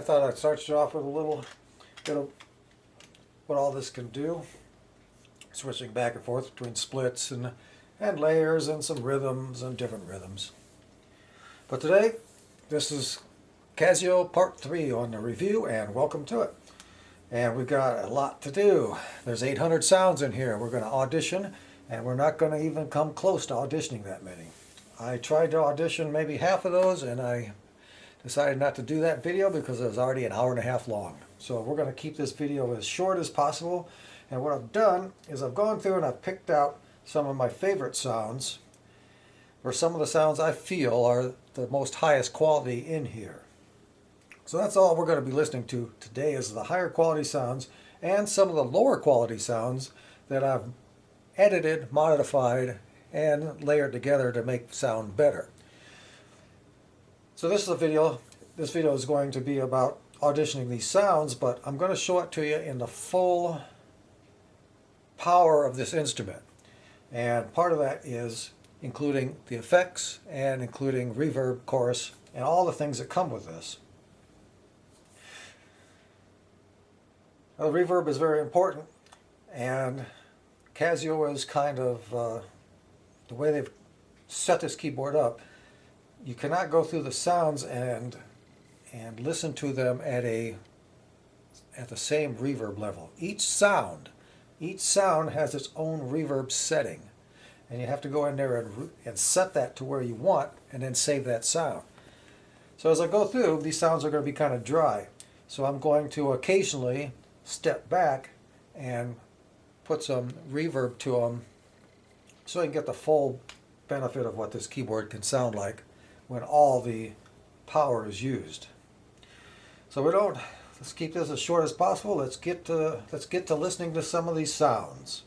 thought I'd start you off with a little bit of what all this can do. Switching back and forth between splits and layers and some rhythms and different rhythms. But today, this is Casio Part 3 on the review, and welcome to it. And we've got a lot to do. There's 800 sounds in here. We're going to audition, and we're not going to even come close to auditioning that many. I tried to audition maybe half of those, and I decided not to do that video because it was already an hour and a half long. So we're going to keep this video as short as possible. And what I've done is I've gone through and I've picked out some of my favorite sounds, or some of the sounds I feel are the most highest quality in here. So that's all we're going to be listening to today, is the higher quality sounds and some of the lower quality sounds that I've edited, modified, and layered together to make sound better. So this is a video. This video is going to be about auditioning these sounds, but I'm going to show it to you in the full power of this instrument. And part of that is including the effects and including reverb, chorus, and all the things that come with this. Now, the reverb is very important, and Casio is kind of the way they've set this keyboard up. You cannot go through the sounds and listen to them at the same reverb level. Each sound has its own reverb setting, and you have to go in there and set that to where you want, and then save that sound. So as I go through, these sounds are going to be kind of dry, so I'm going to occasionally step back and put some reverb to them so I can get the full benefit of what this keyboard can sound like when all the power is used. So let's keep this as short as possible. Let's get to listening to some of these sounds.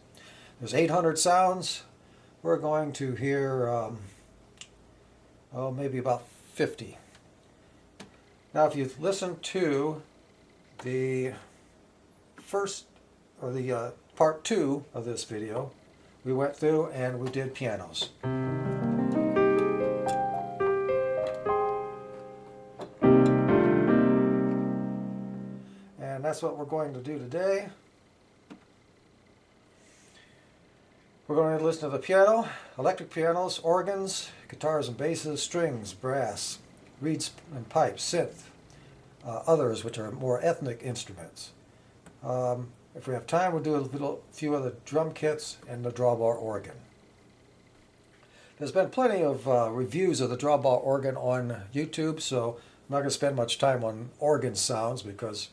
There's 800 sounds. We're going to hear maybe about 50. Now if you listen to the first, or the part 2 of this video, we went through and we did pianos. And that's what we're going to do today. We're going to listen to the piano, electric pianos, organs, guitars and basses, strings, brass, reeds and pipes, synth, others which are more ethnic instruments. If we have time, we'll do a few of the drum kits and the drawbar organ. There's been plenty of reviews of the drawbar organ on YouTube, so I'm not going to spend much time on organ sounds because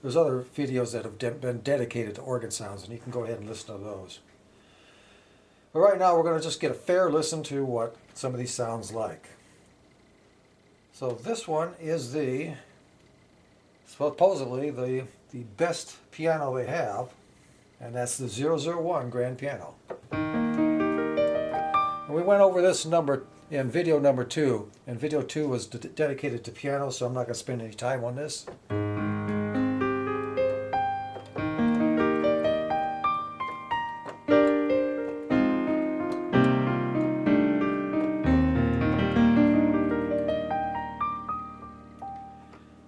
there's other videos that have been dedicated to organ sounds, and you can go ahead and listen to those. But right now we're going to just get a fair listen to what some of these sounds like. So this one is supposedly the best piano they have, and that's the 001 grand piano. And we went over this number in video number 2, and video 2 was dedicated to piano, so I'm not going to spend any time on this.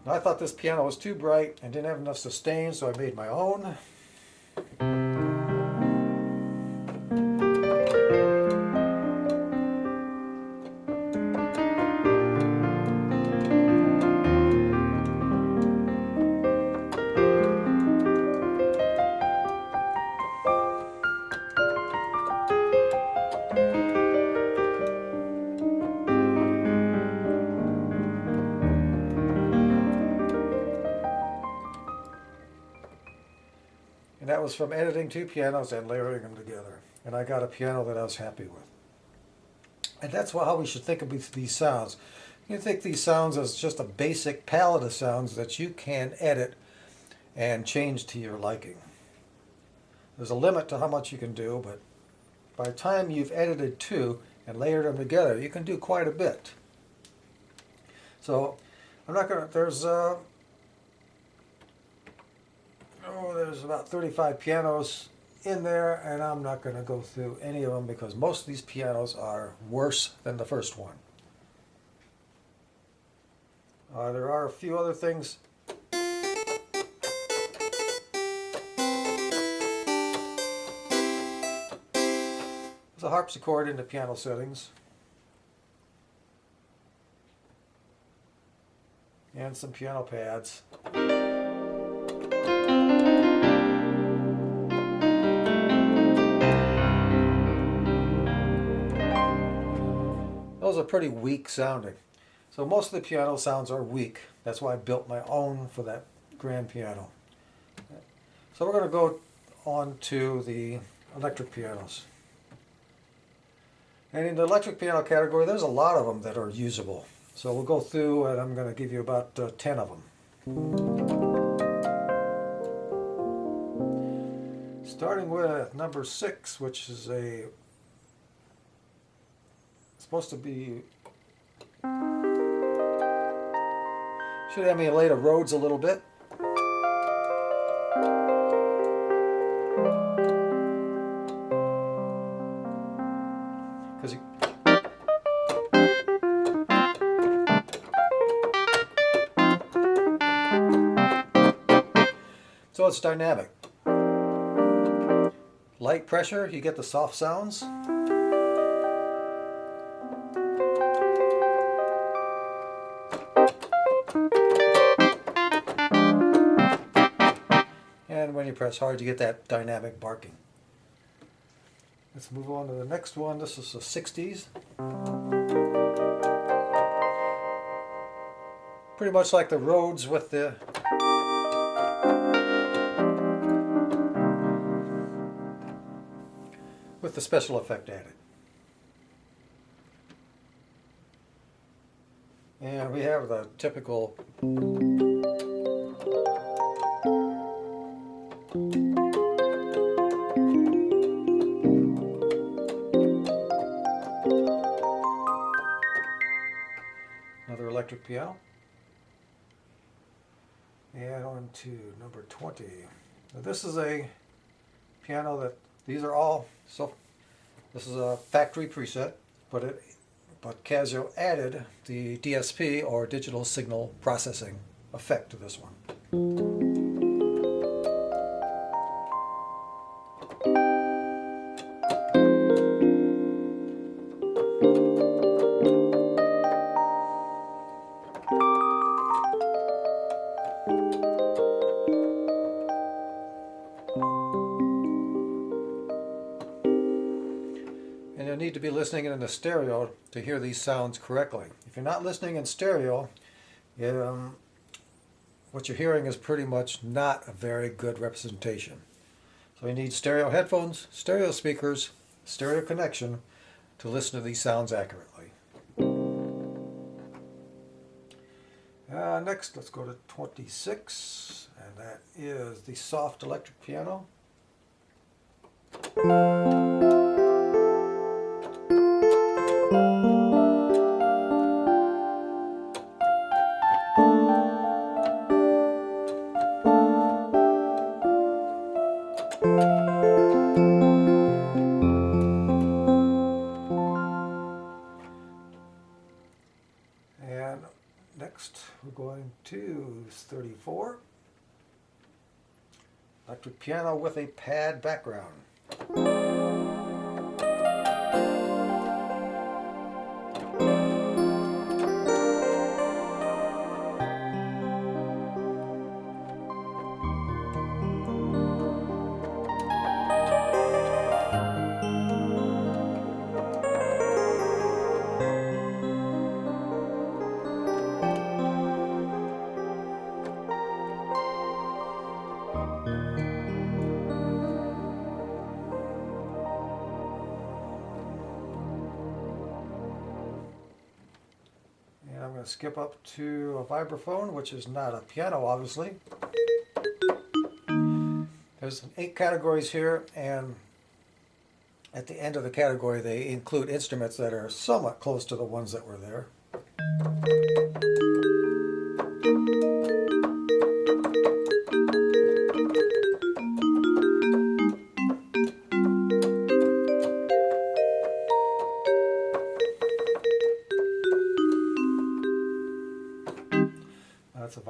I thought this piano was too bright and didn't have enough sustain, so I made my own. And that was from editing 2 pianos and layering them together. And I got a piano that I was happy with. And that's how we should think of these sounds. You think these sounds as just a basic palette of sounds that you can edit and change to your liking. There's a limit to how much you can do, but by the time you've edited 2 and layered them together, you can do quite a bit. So I'm not going to, there's about 35 pianos in there, and I'm not going to go through any of them because most of these pianos are worse than the first one. There are a few other things. There's a harpsichord in the piano settings. And some piano pads. Those are pretty weak sounding. So most of the piano sounds are weak. That's why I built my own for that grand piano. So we're going to go on to the electric pianos. And in the electric piano category, there's a lot of them that are usable. So we'll go through and I'm going to give you about 10 of them. Starting with number 6, which is supposed to be, should emulate a Rhodes a little bit. Because so it's dynamic. Light pressure, you get the soft sounds. And when you press hard, you get that dynamic barking. Let's move on to the next one. This is the 60s. Pretty much like the Rhodes with the special effect added. And we have the typical another electric piano. And on to number 20. Now this is a piano that these are all, so this is a factory preset, but Casio added the DSP or digital signal processing effect to this one. And you'll need to be listening in the stereo to hear these sounds correctly. If you're not listening in stereo, what you're hearing is pretty much not a very good representation. So you need stereo headphones, stereo speakers, stereo connection to listen to these sounds accurately. Next, let's go to 26, and that is the soft electric piano. And next we're going to 34, electric piano with a pad background. I'm going to skip up to a vibraphone, which is not a piano, obviously. There's 8 categories here, and at the end of the category they include instruments that are somewhat close to the ones that were there.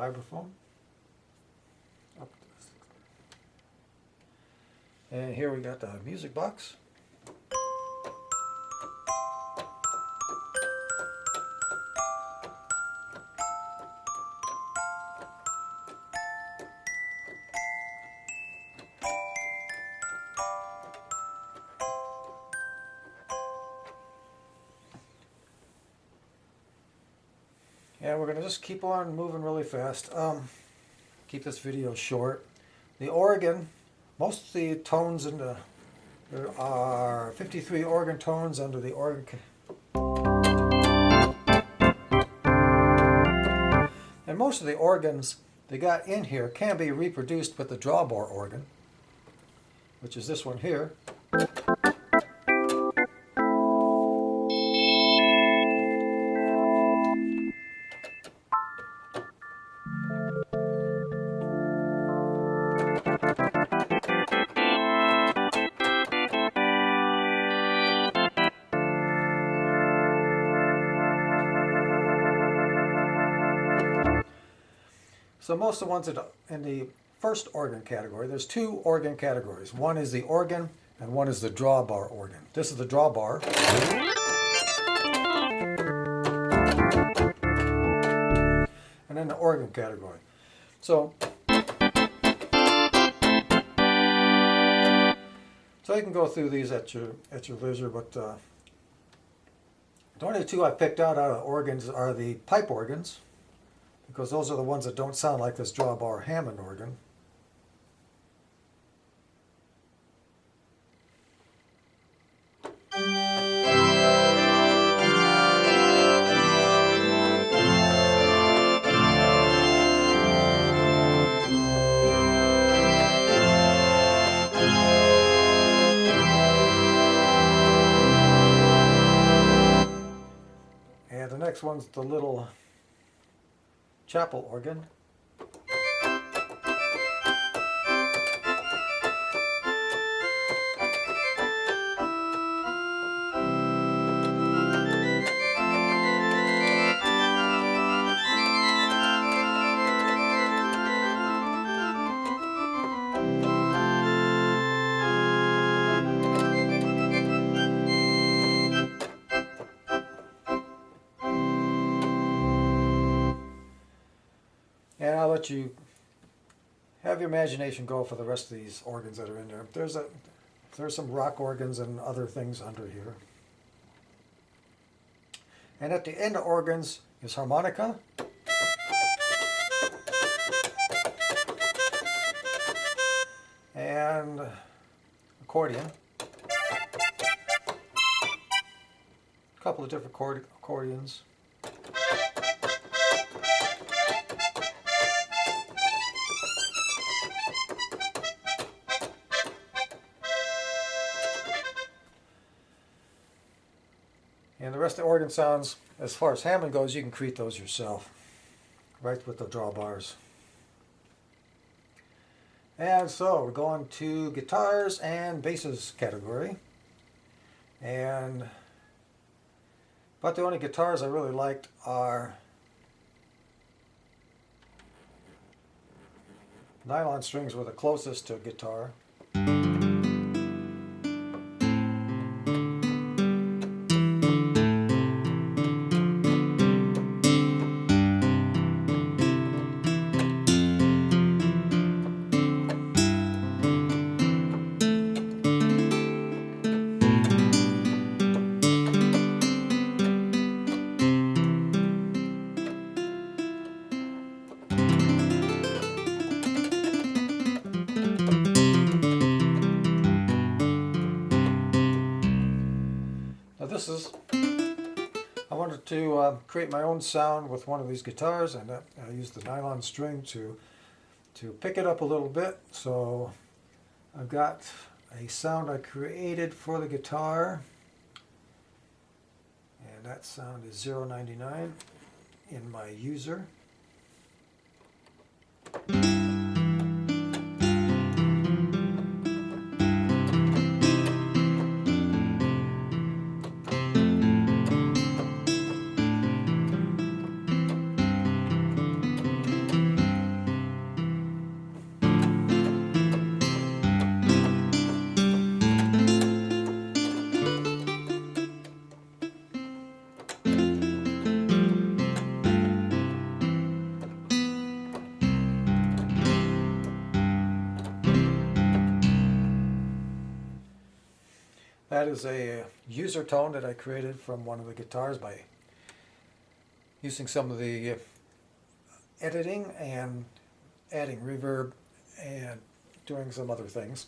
vibraphone. And here we got the music box. And we're going to just keep on moving really fast. Keep this video short. The organ, most of the tones in the, there are 53 organ tones under the organ. And most of the organs they got in here can be reproduced with the drawbar organ, which is this one here. So most of the ones in the first organ category, there's two organ categories. One is the organ and one is the drawbar organ. This is the drawbar. And then the organ category. So you can go through these at your leisure, but the only two I picked out of organs are the pipe organs, because those are the ones that don't sound like this drawbar Hammond organ. And the next one's the little chapel organ. And I'll let you have your imagination go for the rest of these organs that are in there. There's some rock organs and other things under here. And at the end of organs is harmonica. And accordion. A couple of different accordions. And the rest of the organ sounds, as far as Hammond goes, you can create those yourself, right with the drawbars. And so we're going to guitars and basses category. But the only guitars I really liked are nylon strings were the closest to a guitar. I wanted to create my own sound with one of these guitars, and I used the nylon string to pick it up a little bit. So I've got a sound I created for the guitar, and that sound is 099 in my user. That is a user tone that I created from one of the guitars by using some of the editing and adding reverb and doing some other things.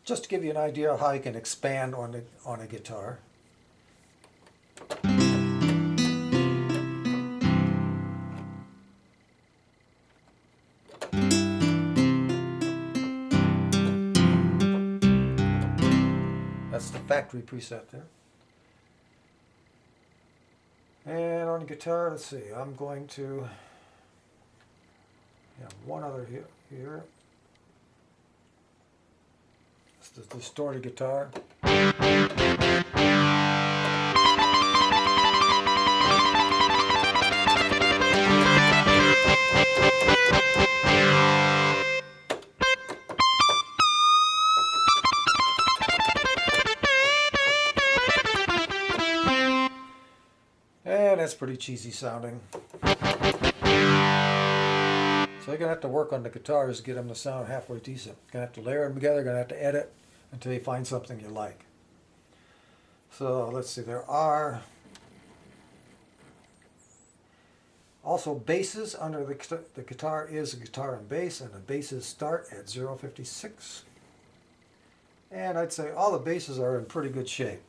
Just to give you an idea of how you can expand on a guitar. That's the factory preset there. And on the guitar, let's see, I'm going to have one other here. It's the distorted guitar. And that's pretty cheesy sounding. So you're going to have to work on the guitars to get them to sound halfway decent. You're going to have to layer them together, you're going to have to edit until you find something you like. So let's see, there are also basses under the guitar is a guitar and bass, and the basses start at 0.56. And I'd say all the basses are in pretty good shape.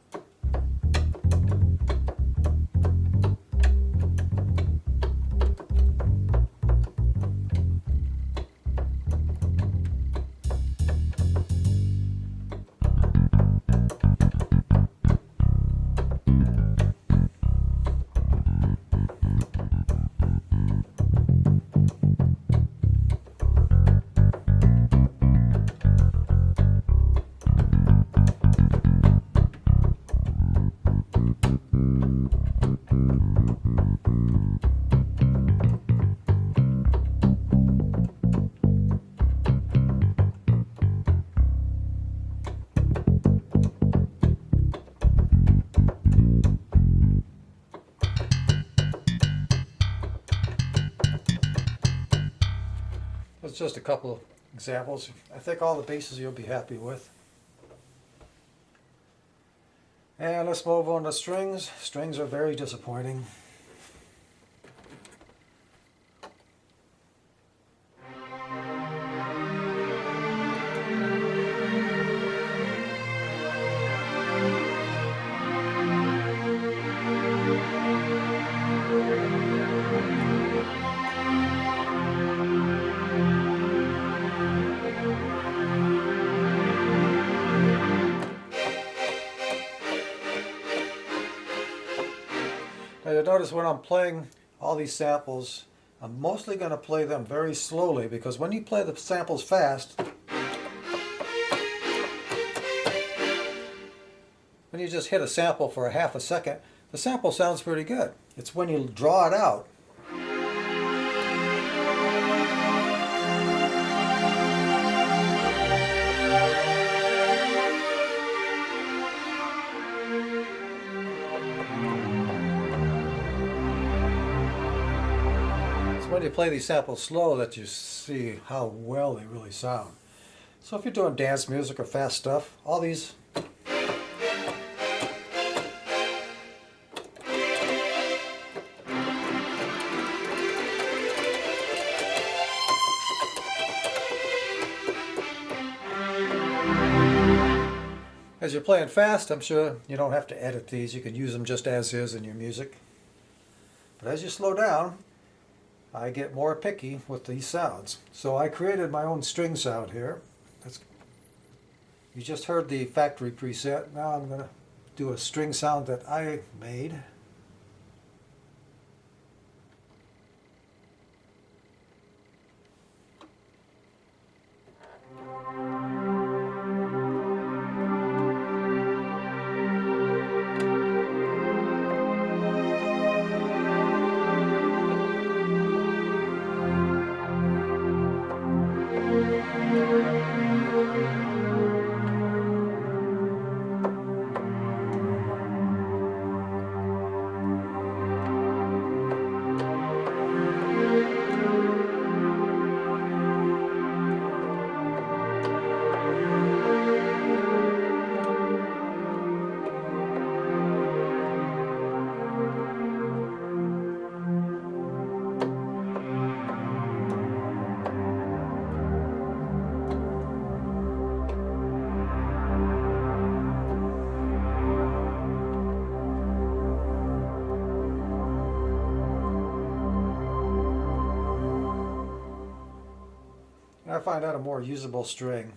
That's just a couple of examples. I think all the basses you'll be happy with. And let's move on to strings. Strings are very disappointing. Now you'll notice when I'm playing all these samples, I'm mostly going to play them very slowly, because when you play the samples fast, when you just hit a sample for a half a second, the sample sounds pretty good. It's when you draw it out. When you play these samples slow that you see how well they really sound. So if you're doing dance music or fast stuff, all these as you're playing fast, I'm sure you don't have to edit these. You can use them just as is in your music. But as you slow down, I get more picky with these sounds. So I created my own string sound here. You just heard the factory preset. Now I'm going to do a string sound that I made. find out a more usable string.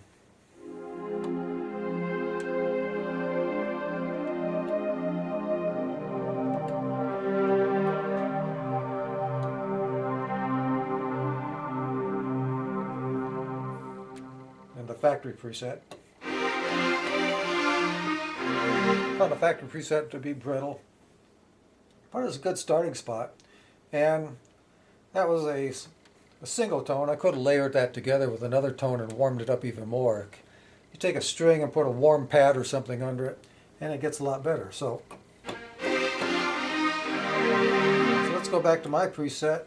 And the factory preset. I found the factory preset to be brittle, but it's a good starting spot. And that was a single tone. I could have layered that together with another tone and warmed it up even more. You take a string and put a warm pad or something under it, and it gets a lot better. So let's go back to my preset.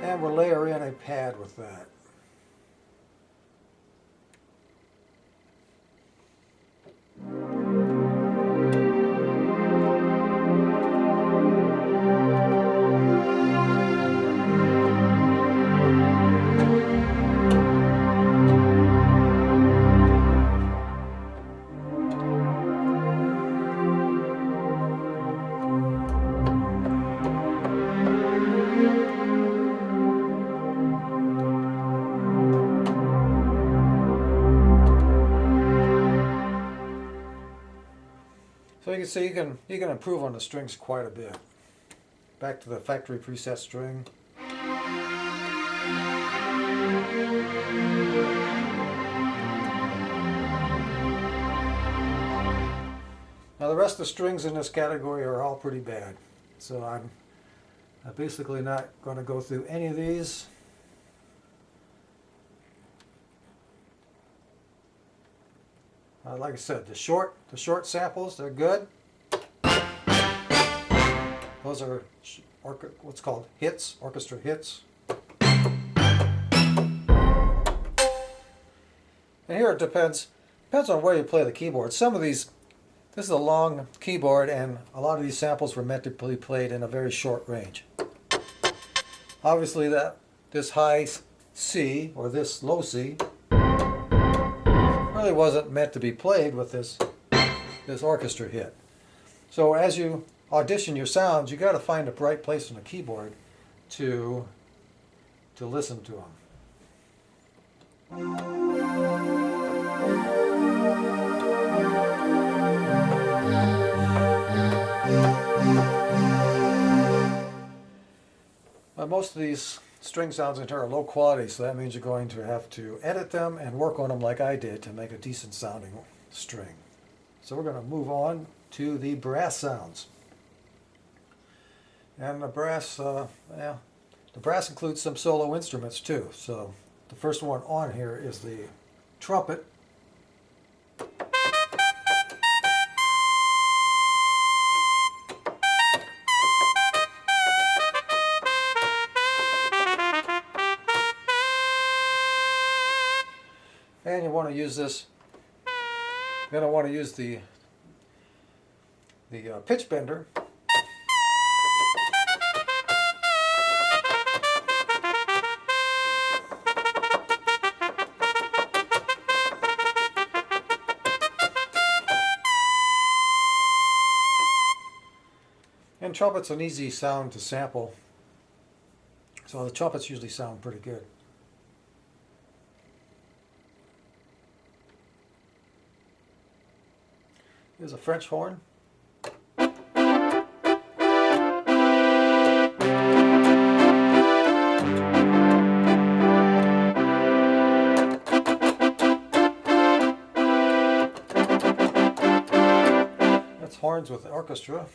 And we'll layer in a pad with that. So you can see you can improve on the strings quite a bit. Back to the factory preset string. Now the rest of the strings in this category are all pretty bad. So I'm basically not going to go through any of these. Like I said, the short samples, they're good. Those are what's called hits, orchestra hits. And here it depends on where you play the keyboard. Some of these, this is a long keyboard, and a lot of these samples were meant to be played in a very short range. Obviously, this high C or this low C really wasn't meant to be played with this orchestra hit. So as you audition your sounds, you got to find a right place on the keyboard to listen to them. Most of these string sounds in here are low quality, so that means you're going to have to edit them and work on them like I did to make a decent sounding string. So we're going to move on to the brass sounds. And the brass includes some solo instruments too. So the first one on here is the trumpet. And you want to use this. You're going to want to use the pitch bender. And trumpet's an easy sound to sample, so the trumpets usually sound pretty good. Here's a French horn. That's horns with the orchestra.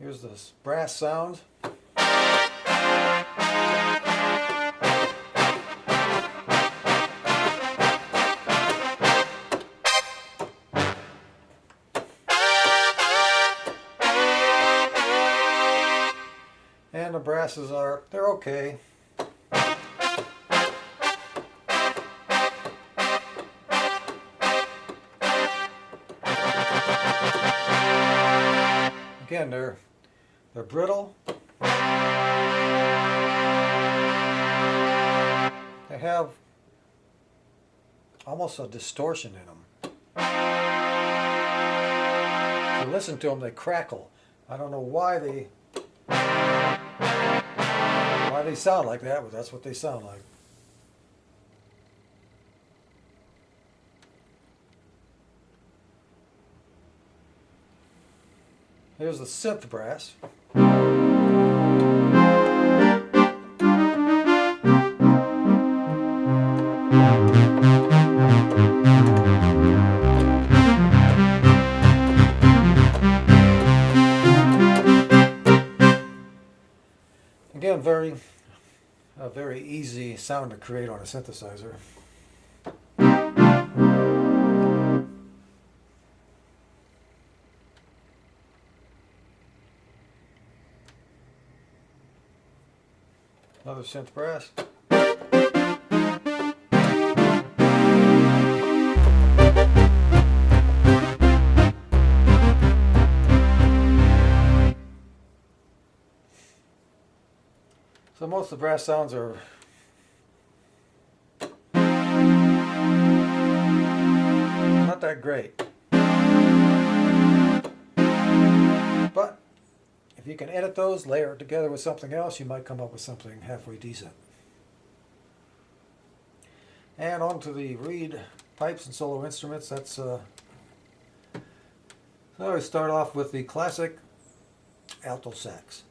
Here's this brass sound. And the brasses they're okay. Again, they're brittle. They have almost a distortion in them. If you listen to them, they crackle. I don't know why they Why they sound like that, but that's what they sound like. Here's the synth brass. Again, a very easy sound to create on a synthesizer. Another synth brass. So most of the brass sounds are not that great. But if you can edit those, layer it together with something else, you might come up with something halfway decent. And on to the reed pipes and solo instruments. So we start off with the classic alto sax.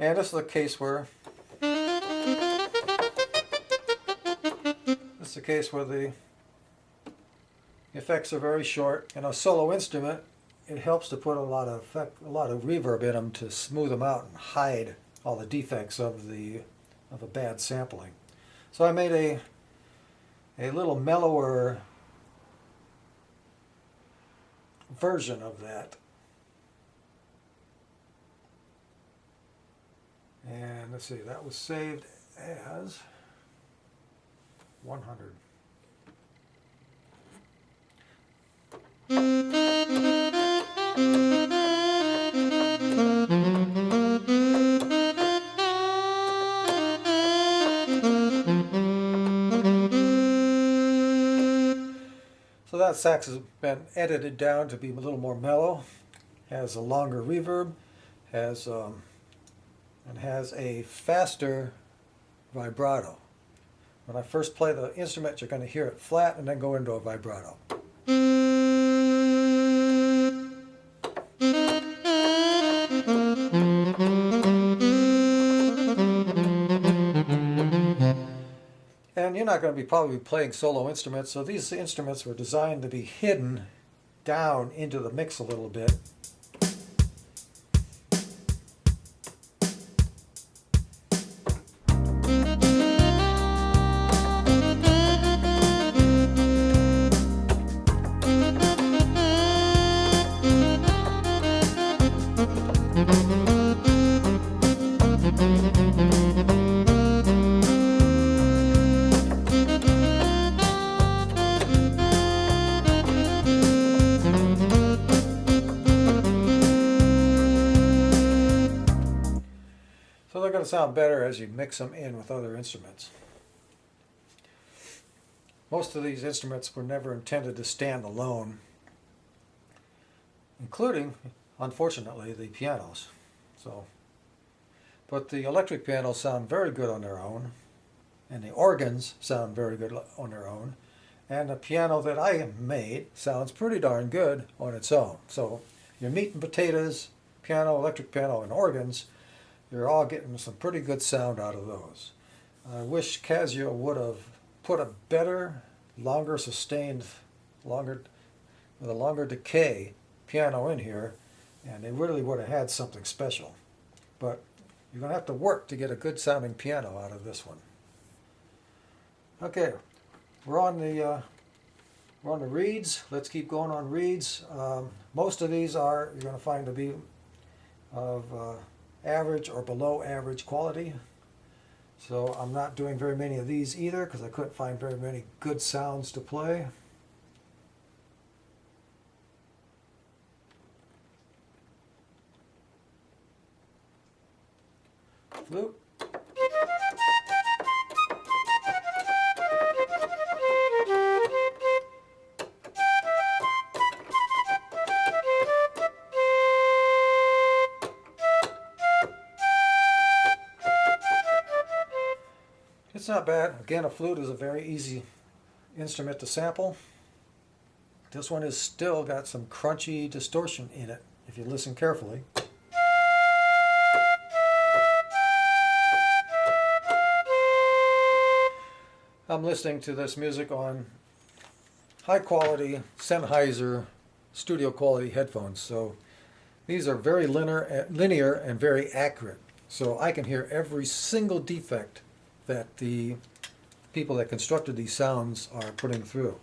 And this is a case where the effects are very short. In a solo instrument, it helps to put a lot of reverb in them to smooth them out and hide all the defects of a bad sampling. So I made a little mellower version of that. And let's see, that was saved as 100. So that sax has been edited down to be a little more mellow, has a longer reverb, and has a faster vibrato. When I first play the instrument, you're going to hear it flat and then go into a vibrato. And you're not going to be probably playing solo instruments, so these instruments were designed to be hidden down into the mix a little bit. So they're going to sound better as you mix them in with other instruments. Most of these instruments were never intended to stand alone, including, unfortunately, the pianos. But the electric pianos sound very good on their own, and the organs sound very good on their own, and the piano that I made sounds pretty darn good on its own. So your meat and potatoes, piano, electric piano, and organs, you're all getting some pretty good sound out of those. I wish Casio would have put a better, longer sustained, with a longer decay piano in here, and they really would have had something special. But you're going to have to work to get a good sounding piano out of this one. Okay, we're on the reeds. Let's keep going on reeds. Most of these you're going to find to be of average or below average quality. So I'm not doing very many of these either because I couldn't find very many good sounds to play. flute. It's not bad. Again, a flute is a very easy instrument to sample. This one has still got some crunchy distortion in it, if you listen carefully. I'm listening to this music on high quality Sennheiser studio quality headphones, so these are very linear and very accurate. So I can hear every single defect that the people that constructed these sounds are putting through.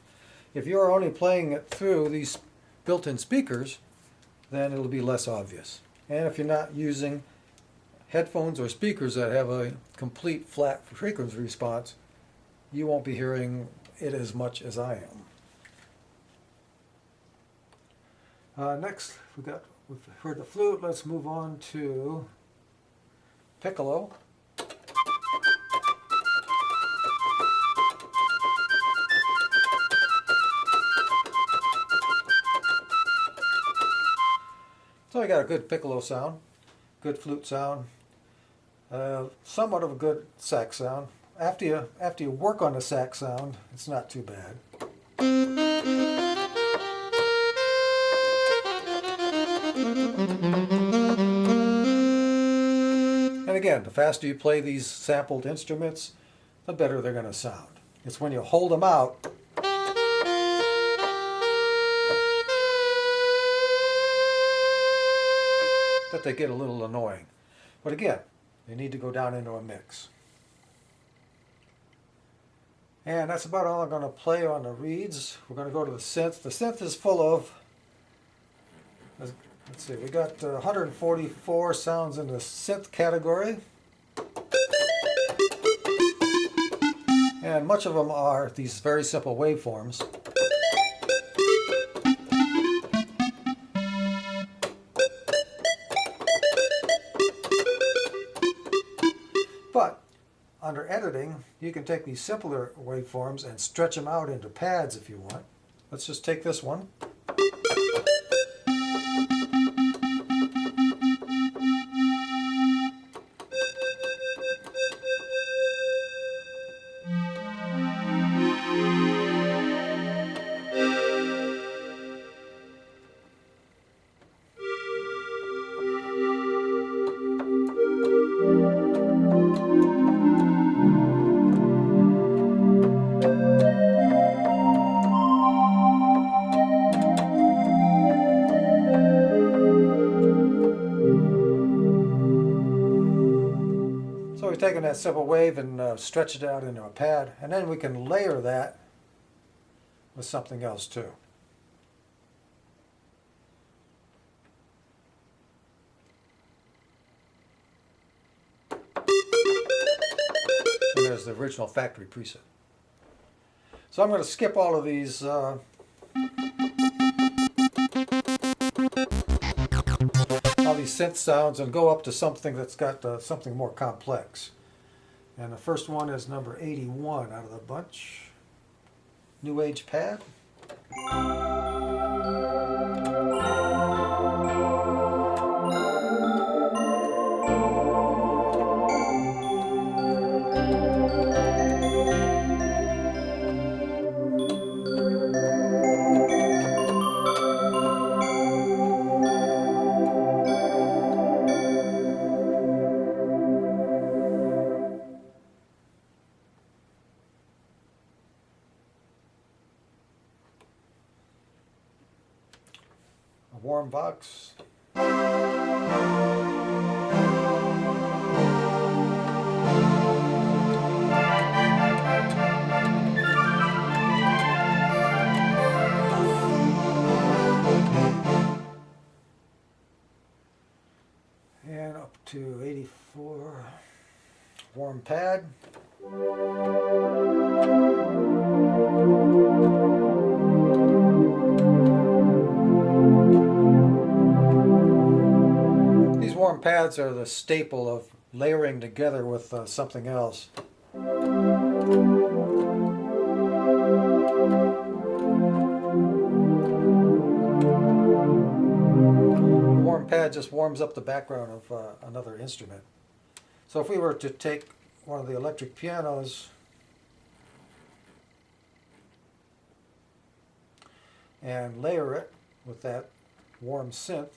If you're only playing it through these built-in speakers, then it'll be less obvious. And if you're not using headphones or speakers that have a complete flat frequency response, you won't be hearing it as much as I am. Next, we've heard the flute. Let's move on to piccolo. So I got a good piccolo sound, good flute sound, somewhat of a good sax sound. After you work on the sax sound, it's not too bad. And again, the faster you play these sampled instruments, the better they're going to sound. It's when you hold them out that they get a little annoying. But again, they need to go down into a mix. And that's about all I'm going to play on the reeds. We're going to go to the synth. The synth is full of, let's see, we got 144 sounds in the synth category. And much of them are these very simple waveforms. But under editing, you can take these simpler waveforms and stretch them out into pads if you want. Let's just take this one. So we've taken that simple wave and stretched it out into a pad, and then we can layer that with something else too. And there's the original factory preset. So I'm going to skip all of these synth sounds and go up to something that's got something more complex. And the first one is number 81 out of the bunch. New Age pad. A warm box. And up to 84. Warm pad. These warm pads are the staple of layering together with something else. The warm pad just warms up the background of another instrument. So if we were to take one of the electric pianos and layer it with that warm synth,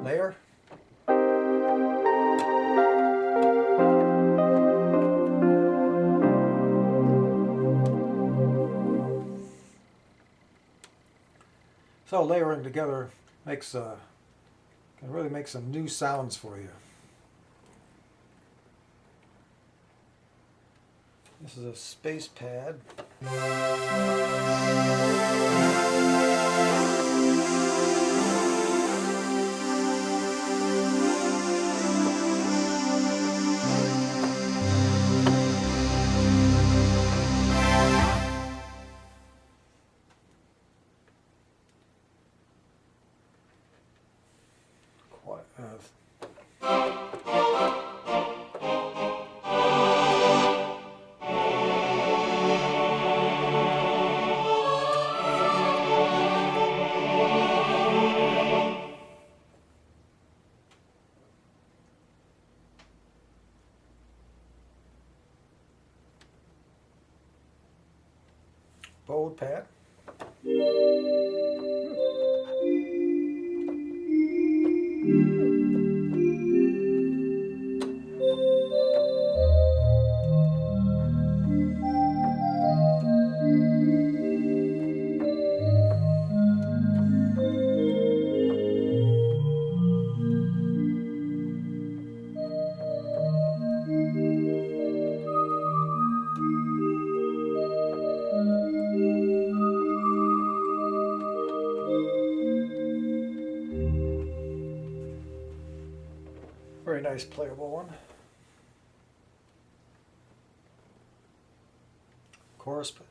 layer. So layering together makes can really make some new sounds for you. This is a space pad. Bowed pad. Very nice playable one. Chorus pad.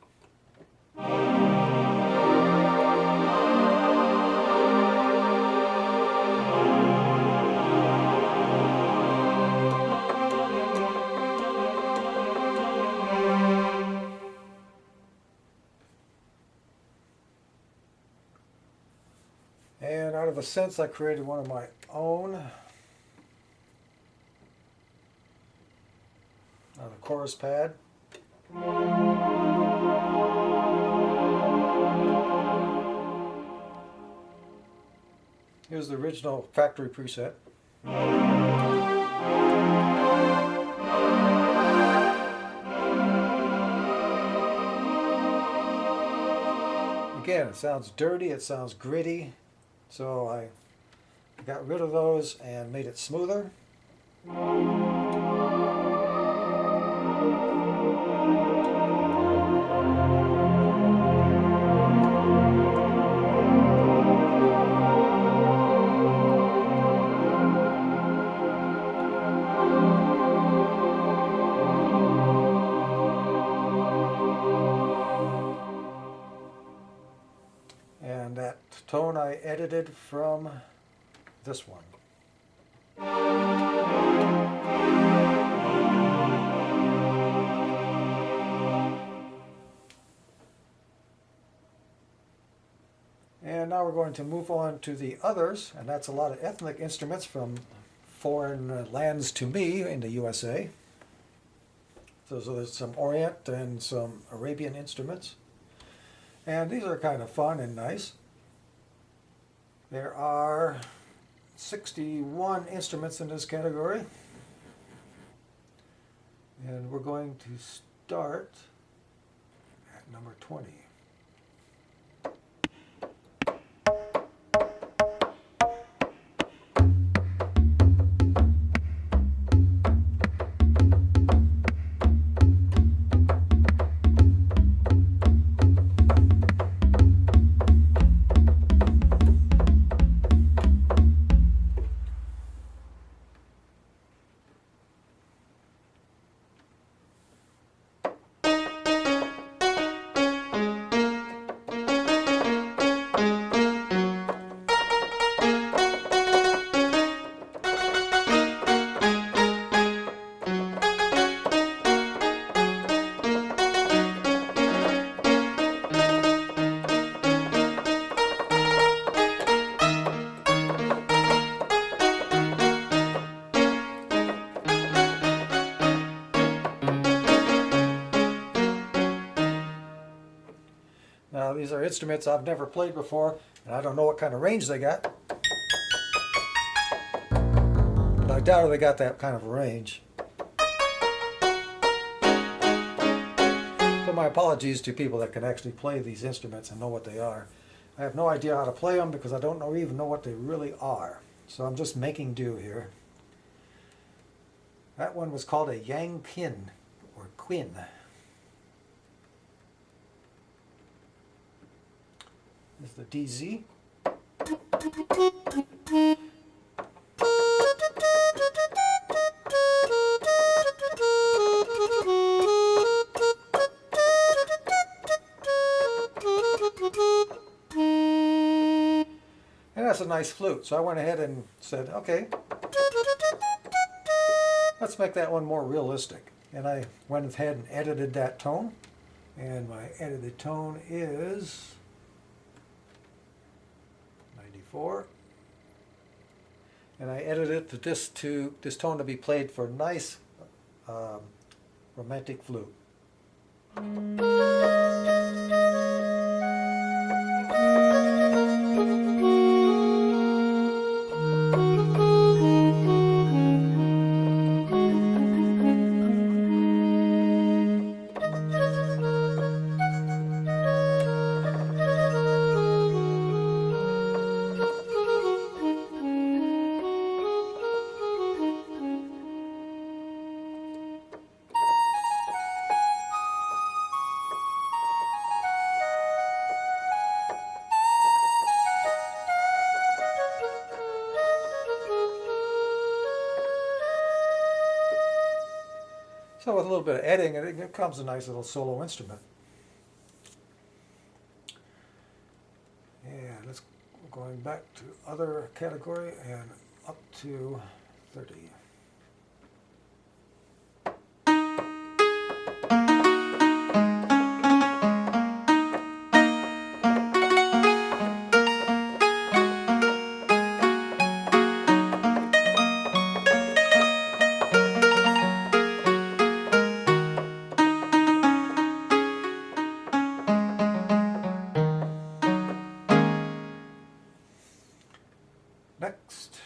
And out of the synths, I created one of my own. Out of the chorus pad. Here's the original factory preset. Again, it sounds dirty, it sounds gritty, so I got rid of those and made it smoother. And that tone I edited from this one. And now we're going to move on to the others, and that's a lot of ethnic instruments from foreign lands to me in the USA. So there's some Orient and some Arabian instruments. And these are kind of fun and nice. There are 61 instruments in this category. And we're going to start at number 20. instruments I've never played before, and I don't know what kind of range they got. But I doubt they got that kind of range. So my apologies to people that can actually play these instruments and know what they are. I have no idea how to play them because I don't even know what they really are. So I'm just making do here. That one was called a yang pin, or quin. This is the DZ. And that's a nice flute. So I went ahead and said, okay, let's make that one more realistic. And I went ahead and edited that tone. And my edited tone is 94. And I edited this tone to be played for nice romantic flute. So with a little bit of editing, it becomes a nice little solo instrument. And let's go going back to other category and up to 30. Next.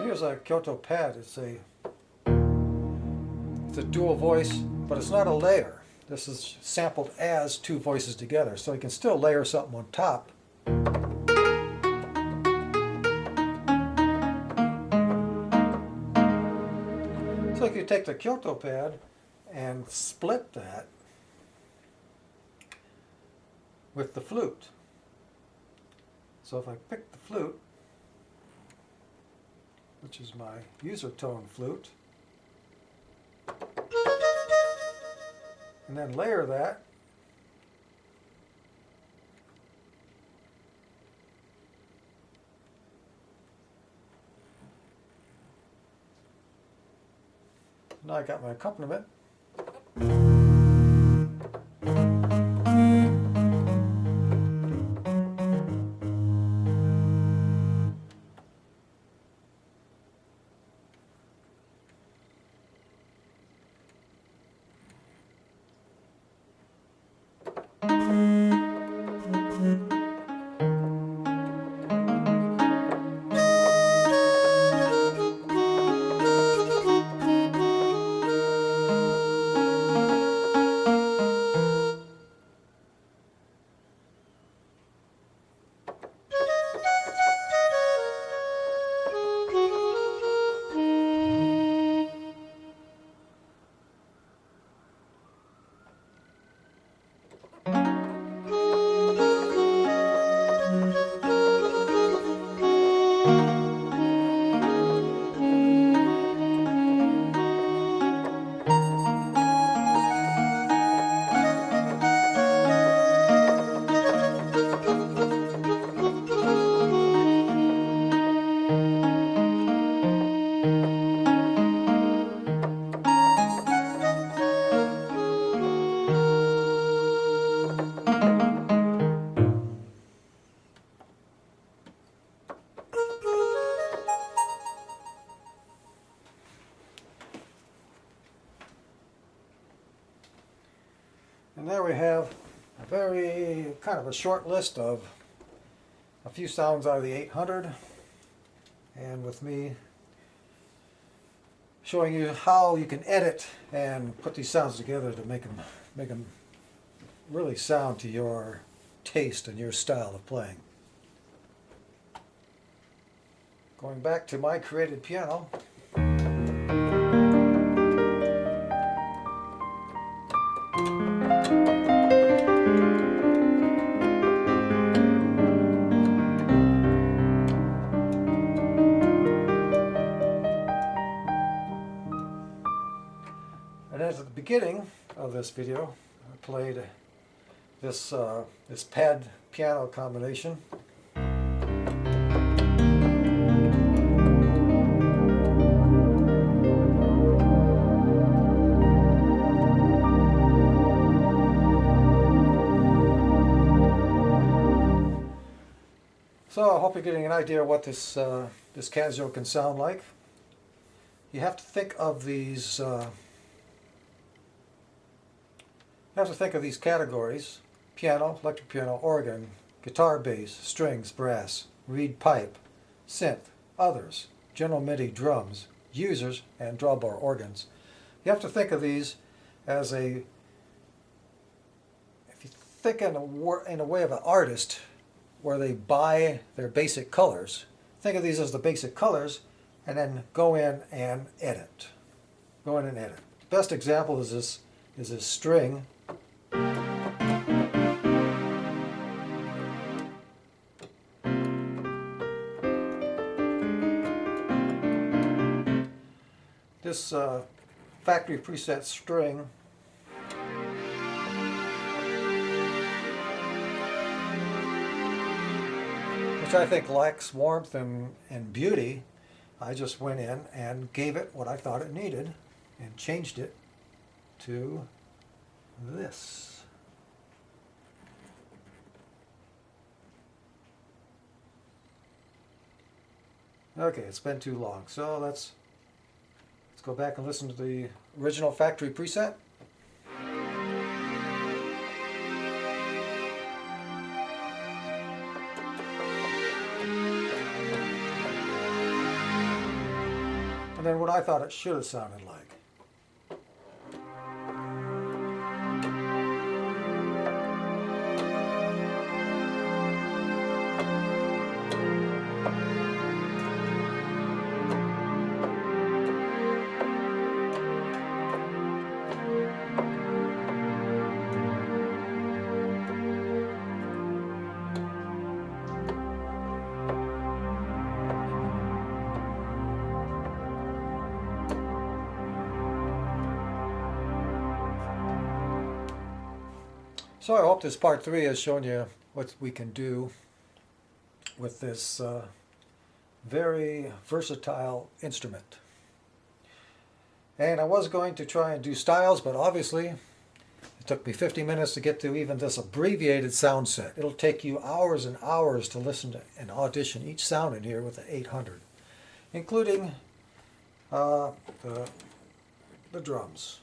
Here's a Kyoto pad. It's a dual voice, but it's not a layer. this is sampled as two voices together, so you can still layer something on top. So if you take the Kyoto pad and split that with the flute. So if I pick the flute, which is my user tone flute, and then layer that, now I got my accompaniment. And there we have a very kind of a short list of a few sounds out of the 800, and with me showing you how you can edit and put these sounds together to make them really sound to your taste and your style of playing. Going back to my created piano. And as at the beginning of this video, I played this pad piano combination. So I hope you're getting an idea of what this Casio can sound like. You have to think of these. You have to think of these categories: piano, electric piano, organ, guitar, bass, strings, brass, reed pipe, synth, others, general MIDI, drums, users, and drum or organs. You have to think of these as if you think in a way of an artist, where they buy their basic colors. Think of these as the basic colors, and then go in and edit. Go in and edit. The best example is this string. This factory preset string which I think lacks warmth and beauty. I just went in and gave it what I thought it needed and changed it to this. Okay, it's been too long, so let's go back and listen to the original factory preset. And then what I thought it should have sounded like. So I hope this part 3 has shown you what we can do with this very versatile instrument. And I was going to try and do styles, but obviously it took me 50 minutes to get to even this abbreviated sound set. It'll take you hours and hours to listen to and audition each sound in here with the 800, including the drums.